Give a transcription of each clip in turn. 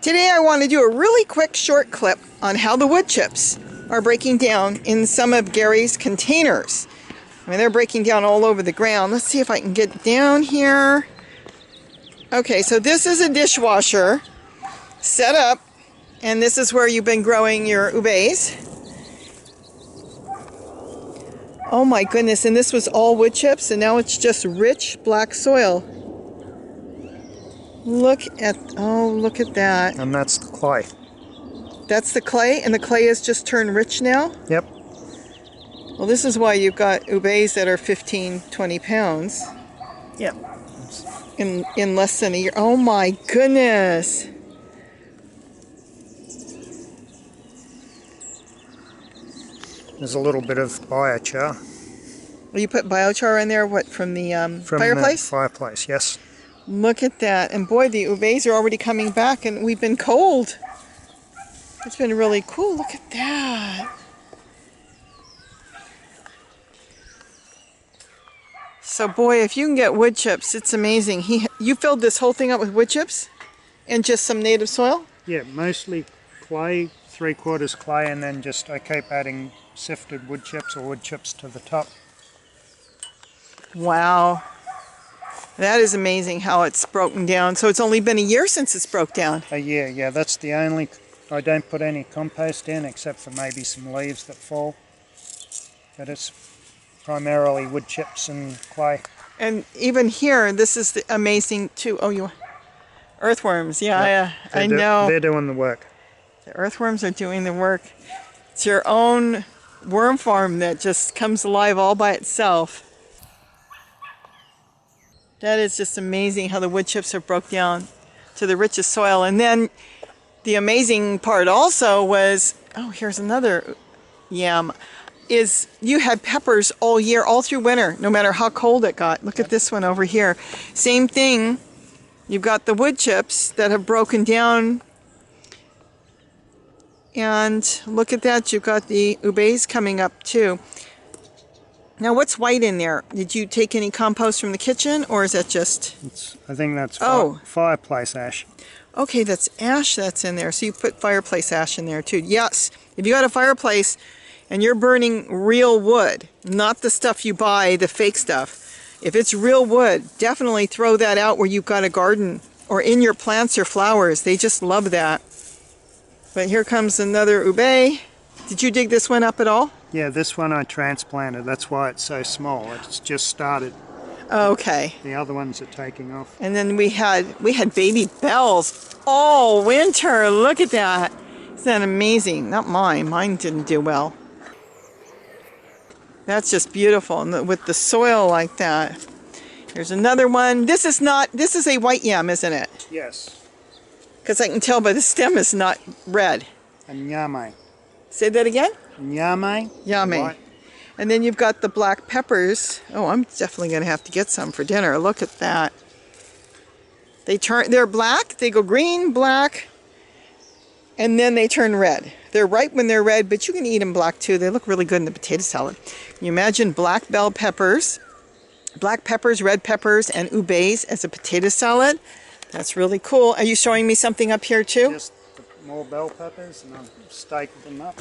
Today I want to do a really quick short clip on how the wood chips are breaking down in some of Gary's containers. I mean, they're breaking down all over the ground. Let's see if I can get down here. Okay, so this is a dishwasher set up, and this is where you've been growing your ubes. Oh my goodness, and this was all wood chips, and now it's just rich black soil. Look at that. And that's the clay. That's the clay, and the clay has just turned rich now? Yep. Well, this is why you've got ubes that are 15, 20 pounds. Yep. In less than a year. Oh my goodness. There's a little bit of biochar. You put biochar in there, what, from the fireplace? The fireplace, yes. Look at that. And boy, the ubes are already coming back, and we've been cold. It's been really cool. Look at that. So boy, if you can get wood chips, it's amazing. You filled this whole thing up with wood chips and just some native soil? Yeah, mostly clay, 3/4 clay, and then just I keep adding sifted wood chips or wood chips to the top. Wow. That is amazing how it's broken down. So it's only been a year since it's broke down. A year, yeah. That's the only... I don't put any compost in except for maybe some leaves that fall. But it's primarily wood chips and clay. And even here, this is the amazing too. Oh, you earthworms. Yeah, yep. I know. They're doing the work. The earthworms are doing the work. It's your own worm farm that just comes alive all by itself. That is just amazing how the wood chips are broke down to the richest soil. And then the amazing part also was, oh, here's another yam, is you had peppers all year, all through winter, no matter how cold it got. Look at this one over here. Same thing. You've got the wood chips that have broken down. And look at that, you've got the ubes coming up too. Now what's white in there? Did you take any compost from the kitchen, or is that just... I think that's fireplace ash. Okay, that's ash that's in there. So you put fireplace ash in there too. Yes, if you got a fireplace and you're burning real wood, not the stuff you buy, the fake stuff. If it's real wood, definitely throw that out where you've got a garden or in your plants or flowers. They just love that. But here comes another ube. Did you dig this one up at all? Yeah, this one I transplanted. That's why it's so small. It's just started. Okay. The other ones are taking off. And then we had baby bells all winter. Look at that. Isn't that amazing? Not mine. Mine didn't do well. That's just beautiful. And with the soil like that. Here's another one. This is a white yam, isn't it? Yes. Because I can tell by the stem is not red. And yame. Say that again? Yame. Yame. White. And then you've got the black peppers. Oh, I'm definitely going to have to get some for dinner. Look at that. They're black, they go green, black, and then they turn red. They're ripe when they're red, but you can eat them black too. They look really good in the potato salad. Can you imagine black bell peppers, black peppers, red peppers, and ubes as a potato salad? That's really cool. Are you showing me something up here too? Just more bell peppers, and I've staked them up.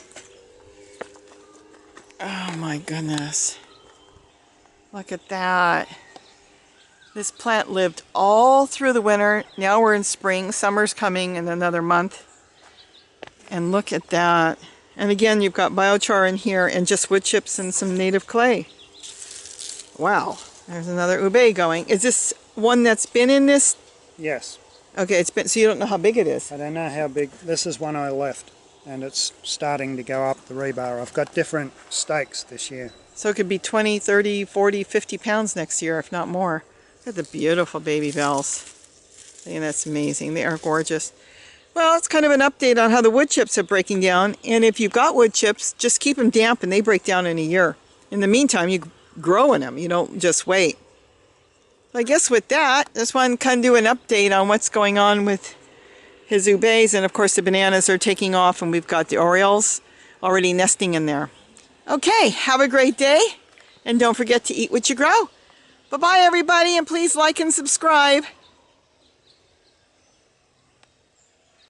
Oh my goodness. Look at that. This plant lived all through the winter. Now we're in spring. Summer's coming in another month. And look at that. And again, you've got biochar in here and just wood chips and some native clay. Wow. There's another ube going. Is this one that's been in this? Yes. Okay, it's been, so you don't know how big it is? I don't know how big. This is one I left, and it's starting to go up the rebar. I've got different stakes this year. So it could be 20, 30, 40, 50 pounds next year, if not more. Look at the beautiful baby bells. I think that's amazing. They are gorgeous. Well, it's kind of an update on how the wood chips are breaking down. And if you've got wood chips, just keep them damp and they break down in a year. In the meantime, you grow in them. You don't just wait. I guess with that, just want to kind of do an update on what's going on with his ubes. And of course, the bananas are taking off, and we've got the orioles already nesting in there. Okay, have a great day. And don't forget to eat what you grow. Bye-bye, everybody, and please like and subscribe.